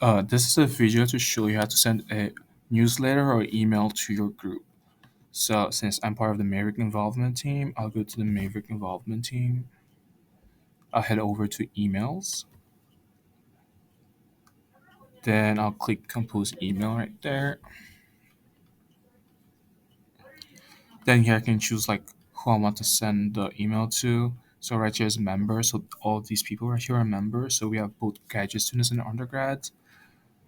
This is a video to show you how to send a newsletter or email to your group. So since I'm part of the Maverick involvement team, I'll go to the Maverick involvement team. I'll head over to emails. Then I'll click compose email right there. Then here I can choose like who I want to send the email to. So right here is members. So all these people right here are members. So we have both graduate students and undergrads.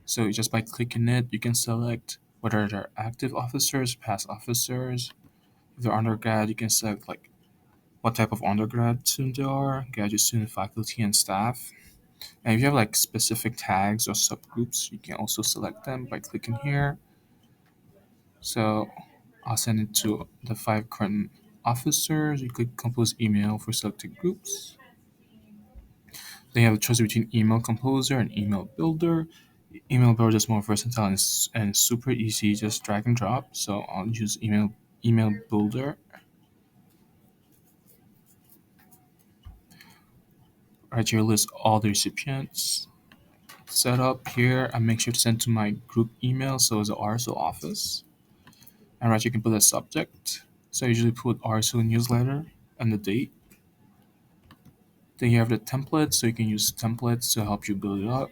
So just by clicking it, you can select whether they're active officers, past officers. If they're undergrad, you can select like what type of undergrad student they are, graduate student, faculty, and staff. And if you have like specific tags or subgroups, you can also select them by clicking here. So I'll send it to the 5 current officers. You could compose email for selected groups. Then you have a choice between email composer and email builder. Email builder is more versatile and super easy, just drag and drop. So I'll use email builder. Right here, list all the recipients. Set up here, I make sure to send to my group email, so it's the RSO office. And right, you can put a subject. So I usually put RSO newsletter and the date. Then you have the template, so you can use templates to help you build it up.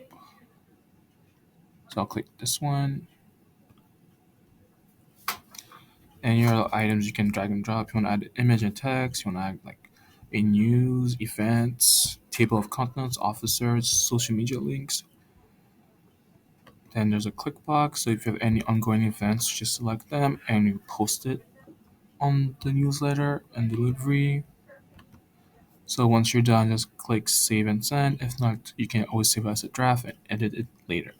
So I'll click this one. And here are the items you can drag and drop. You want to add image and text, you want to add like a news, events, table of contents, officers, social media links. Then there's a click box, so if you have any ongoing events, just select them and you post it on the newsletter and delivery. So once you're done, just click save and send. If not, you can always save as a draft and edit it later.